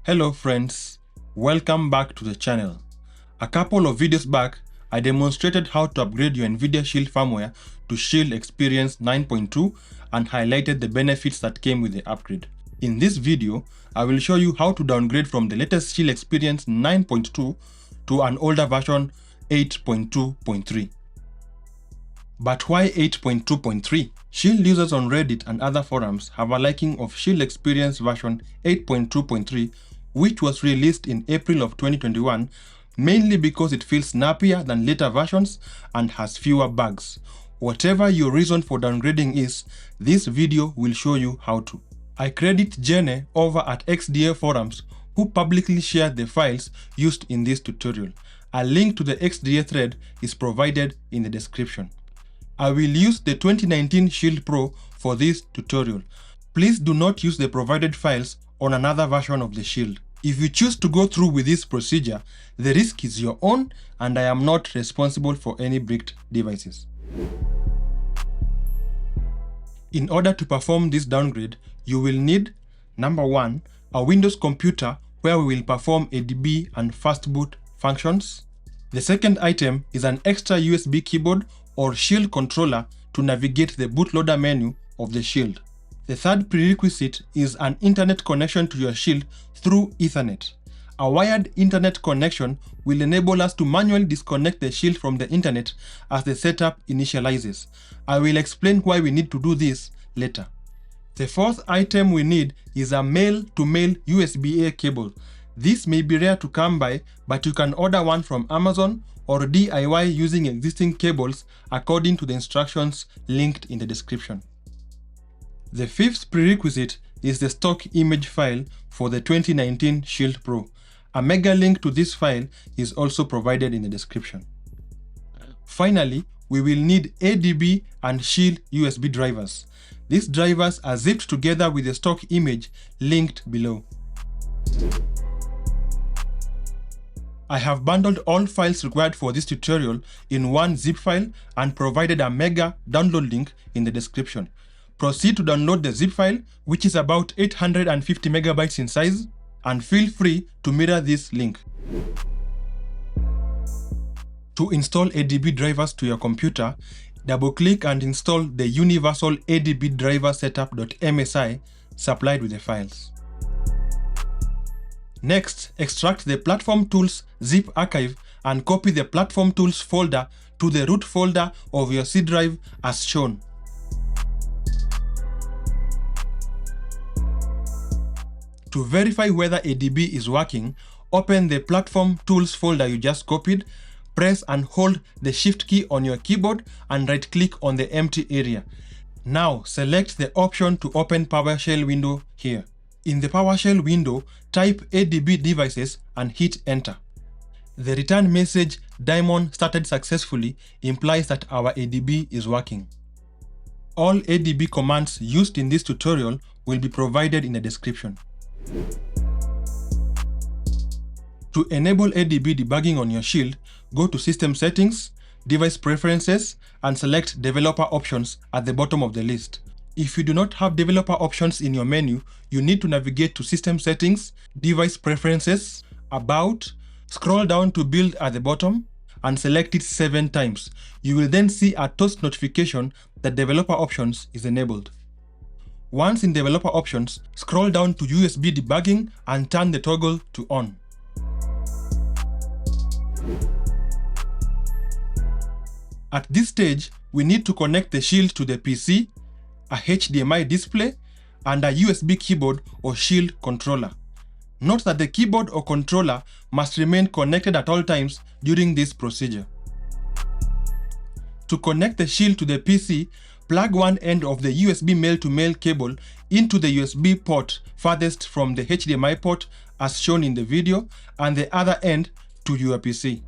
Hello friends, welcome back to the channel. A couple of videos back, I demonstrated how to upgrade your Nvidia Shield firmware to Shield Experience 9.2 and highlighted the benefits that came with the upgrade. In this video, I will show you how to downgrade from the latest Shield Experience 9.2 to an older version 8.2.3. But why 8.2.3? Shield users on Reddit and other forums have a liking of Shield Experience version 8.2.3, which was released in April of 2021, mainly because it feels snappier than later versions and has fewer bugs. Whatever your reason for downgrading is, this video will show you how to. I credit Jenny over at XDA forums who publicly shared the files used in this tutorial. A link to the XDA thread is provided in the description. I will use the 2019 Shield Pro for this tutorial. Please do not use the provided files on another version of the Shield. If you choose to go through with this procedure, the risk is your own and I am not responsible for any bricked devices. In order to perform this downgrade, you will need, number 1, a Windows computer where we will perform ADB and fastboot functions. The second item is an extra USB keyboard or Shield controller to navigate the bootloader menu of the Shield. The third prerequisite is an internet connection to your Shield through Ethernet. A wired internet connection will enable us to manually disconnect the Shield from the internet as the setup initializes. I will explain why we need to do this later. The fourth item we need is a male-to-male USB-A cable. This may be rare to come by, but you can order one from Amazon or DIY using existing cables according to the instructions linked in the description. The fifth prerequisite is the stock image file for the 2019 Shield Pro. A mega link to this file is also provided in the description. Finally, we will need ADB and Shield USB drivers. These drivers are zipped together with the stock image linked below. I have bundled all files required for this tutorial in one zip file and provided a mega download link in the description. Proceed to download the zip file, which is about 850 megabytes in size, and feel free to mirror this link. To install ADB drivers to your computer, double-click and install the Universal ADB Driver Setup.msi supplied with the files. Next, extract the Platform Tools zip archive and copy the Platform Tools folder to the root folder of your C drive as shown. To verify whether ADB is working, open the Platform Tools folder you just copied, press and hold the Shift key on your keyboard and right-click on the empty area. Now select the option to open PowerShell window here. In the PowerShell window, type ADB devices and hit enter. The return message "Daemon started successfully" implies that our ADB is working. All ADB commands used in this tutorial will be provided in the description. To enable ADB debugging on your Shield, go to System Settings, Device Preferences, and select Developer Options at the bottom of the list. If you do not have developer options in your menu, you need to navigate to System Settings, Device Preferences, About, scroll down to Build at the bottom, and select it 7 times. You will then see a toast notification that Developer Options is enabled. Once in Developer Options, scroll down to USB Debugging and turn the toggle to On. At this stage, we need to connect the Shield to the PC, a HDMI display, and a USB keyboard or Shield controller. Note that the keyboard or controller must remain connected at all times during this procedure. To connect the Shield to the PC, plug one end of the USB male-to-male cable into the USB port farthest from the HDMI port as shown in the video, and the other end to your PC.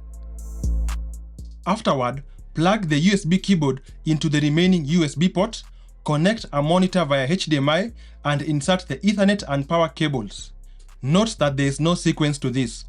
Afterward, plug the USB keyboard into the remaining USB port, connect a monitor via HDMI, and insert the Ethernet and power cables. Note that there is no sequence to this.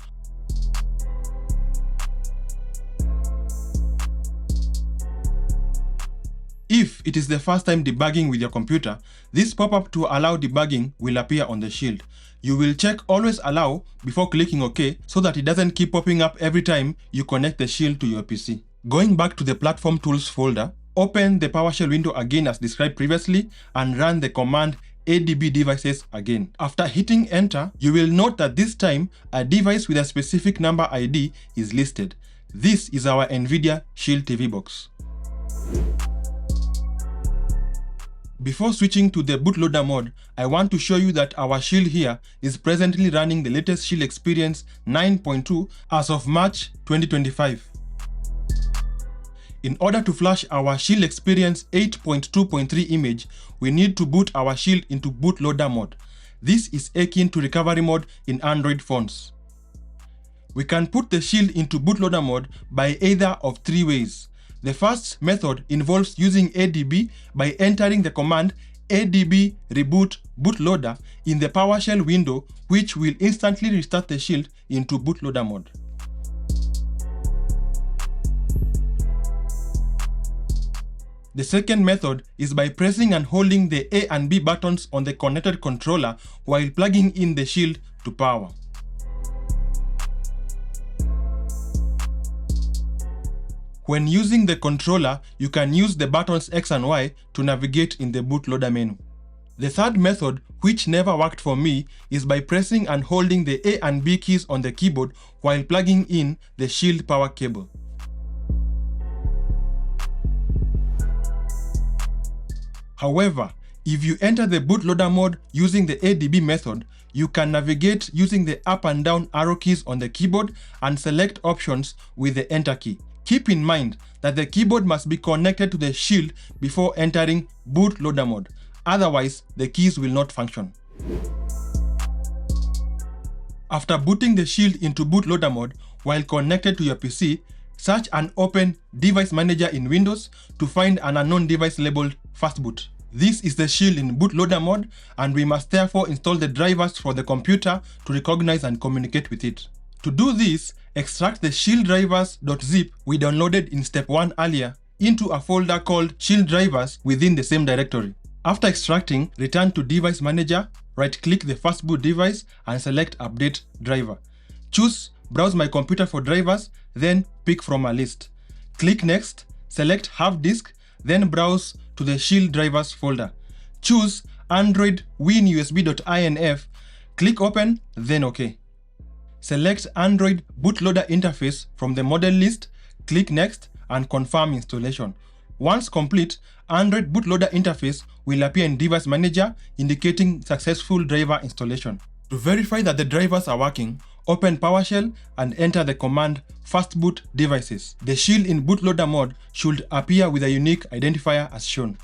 If it is the first time debugging with your computer, this pop-up to allow debugging will appear on the Shield. You will check Always Allow before clicking OK so that it doesn't keep popping up every time you connect the Shield to your PC. Going back to the Platform Tools folder, open the PowerShell window again as described previously and run the command adb devices again. After hitting enter, you will note that this time a device with a specific number ID is listed. This is our Nvidia Shield TV box. Before switching to the bootloader mode, I want to show you that our Shield here is presently running the latest Shield Experience 9.2 as of March 2025. In order to flash our Shield Experience 8.2.3 image, we need to boot our Shield into bootloader mode. This is akin to recovery mode in Android phones. We can put the Shield into bootloader mode by either of three ways. The first method involves using adb by entering the command adb reboot bootloader in the PowerShell window, which will instantly restart the Shield into bootloader mode. The second method is by pressing and holding the A and B buttons on the connected controller while plugging in the Shield to power. When using the controller, you can use the buttons X and Y to navigate in the bootloader menu. The third method, which never worked for me, is by pressing and holding the A and B keys on the keyboard while plugging in the Shield power cable. However, if you enter the bootloader mode using the adb method, you can navigate using the up and down arrow keys on the keyboard and select options with the enter key. Keep in mind that the keyboard must be connected to the Shield before entering bootloader mode. Otherwise, the keys will not function. After booting the Shield into bootloader mode while connected to your PC, search and open Device Manager in Windows to find an unknown device labeled fastboot. This is the Shield in bootloader mode, and we must therefore install the drivers for the computer to recognize and communicate with it. To do this, extract the shield drivers.zip we downloaded in step 1 earlier into a folder called shield drivers within the same directory. After extracting, return to Device Manager, right-click the fastboot device and select Update Driver. Choose Browse My Computer for drivers, then pick from a list. Click Next, select Have Disk, then browse to the Shield Drivers folder. Choose Android WinUSB.inf, click Open, then OK. Select Android bootloader interface from the model list, click Next and confirm installation. Once complete, Android bootloader interface will appear in Device Manager, indicating successful driver installation. To verify that the drivers are working, open PowerShell and enter the command fastboot devices. The Shield in bootloader mode should appear with a unique identifier as shown.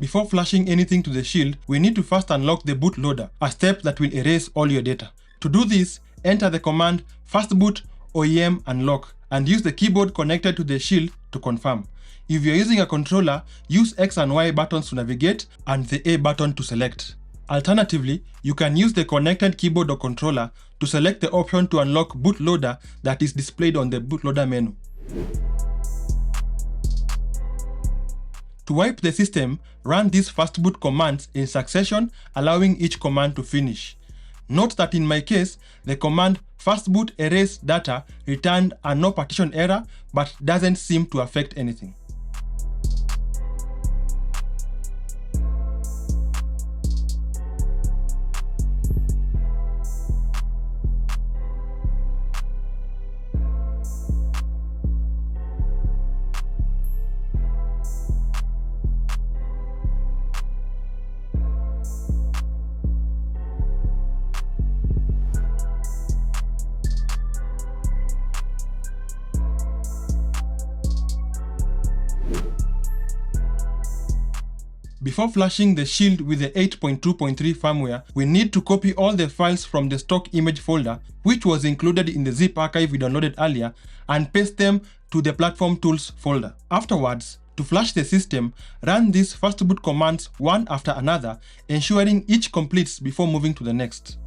Before flashing anything to the Shield, we need to first unlock the bootloader, a step that will erase all your data. To do this, enter the command fastboot OEM unlock and use the keyboard connected to the Shield to confirm. If you're using a controller, use X and Y buttons to navigate and the A button to select. Alternatively, you can use the connected keyboard or controller to select the option to unlock bootloader that is displayed on the bootloader menu. To wipe the system, run these fastboot commands in succession, allowing each command to finish. Note that in my case, the command fastboot erase data returned a no partition error but doesn't seem to affect anything. Before flashing the Shield with the 8.2.3 firmware, we need to copy all the files from the stock image folder, which was included in the zip archive we downloaded earlier, and paste them to the Platform Tools folder. Afterwards, to flash the system, run these fastboot commands one after another, ensuring each completes before moving to the next.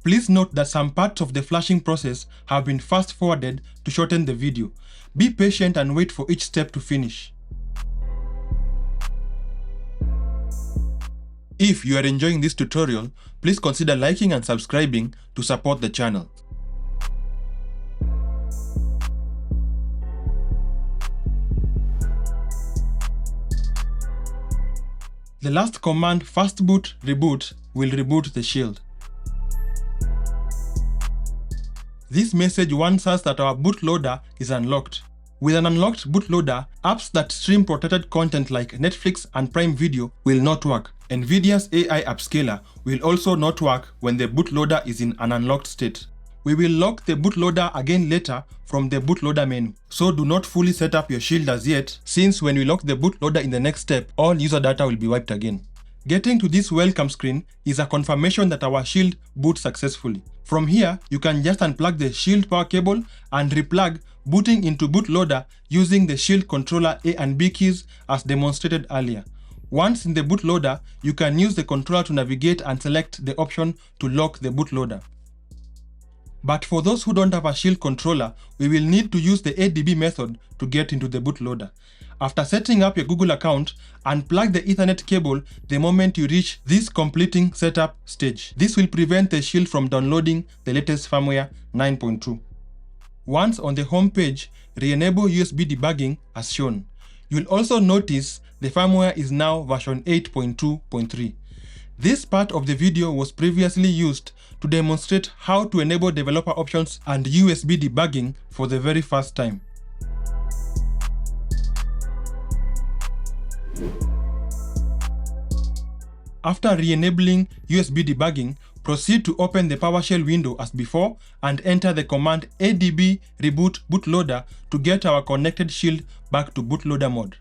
Please note that some parts of the flashing process have been fast forwarded to shorten the video. Be patient and wait for each step to finish. If you are enjoying this tutorial, please consider liking and subscribing to support the channel. The last command, fastboot reboot, will reboot the shield. This message warns us that our bootloader is unlocked. With an unlocked bootloader, apps that stream protected content like Netflix and Prime Video will not work. Nvidia's AI upscaler will also not work when the bootloader is in an unlocked state. We will lock the bootloader again later from the bootloader menu, so do not fully set up your shield as yet, since when we lock the bootloader in the next step, all user data will be wiped again. Getting to this welcome screen is a confirmation that our shield boots successfully. From here, you can just unplug the shield power cable and replug, booting into bootloader using the shield controller A and B keys as demonstrated earlier. Once in the bootloader, you can use the controller to navigate and select the option to lock the bootloader. But for those who don't have a shield controller, we will need to use the ADB method to get into the bootloader. After setting up your Google account, unplug the Ethernet cable the moment you reach this completing setup stage. This will prevent the shield from downloading the latest firmware 9.2. Once on the home page, re-enable USB debugging as shown. You'll also notice the firmware is now version 8.2.3. This part of the video was previously used to demonstrate how to enable developer options and USB debugging for the very first time. After re-enabling USB debugging, proceed to open the PowerShell window as before and enter the command adb reboot bootloader to get our connected shield back to bootloader mode.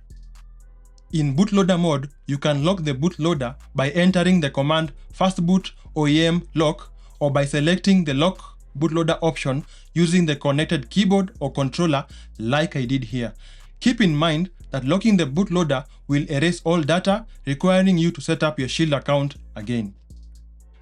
In bootloader mode, you can lock the bootloader by entering the command fastboot OEM lock or by selecting the lock bootloader option using the connected keyboard or controller like I did here. Keep in mind that locking the bootloader will erase all data, requiring you to set up your shield account again.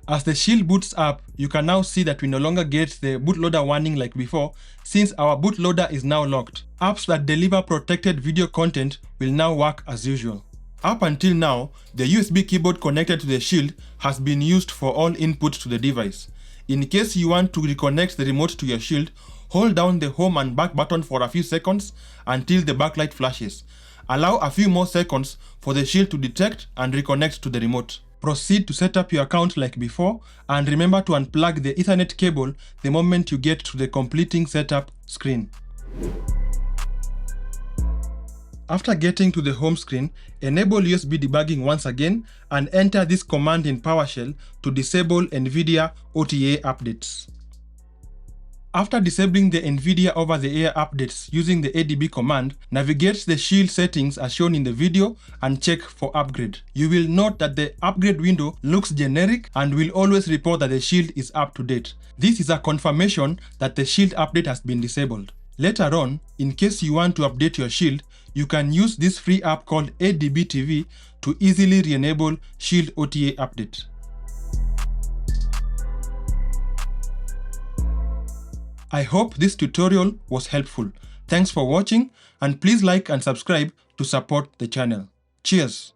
As the shield boots up, you can now see that we no longer get the bootloader warning like before, since our bootloader is now locked. Apps that deliver protected video content will now work as usual. Up until now, the USB keyboard connected to the shield has been used for all inputs to the device. In case you want to reconnect the remote to your shield, hold down the home and back button for a few seconds until the backlight flashes. Allow a few more seconds for the shield to detect and reconnect to the remote. Proceed to set up your account like before, and remember to unplug the Ethernet cable the moment you get to the completing setup screen. After getting to the home screen, enable USB debugging once again and enter this command in PowerShell to disable Nvidia OTA updates. After disabling the Nvidia over-the-air updates using the ADB command, navigate the shield settings as shown in the video and check for upgrade. You will note that the upgrade window looks generic and will always report that the shield is up to date. This is a confirmation that the shield update has been disabled. Later on, in case you want to update your shield, you can use this free app called ADB TV to easily re-enable Shield OTA update. I hope this tutorial was helpful. Thanks for watching, and please like and subscribe to support the channel. Cheers!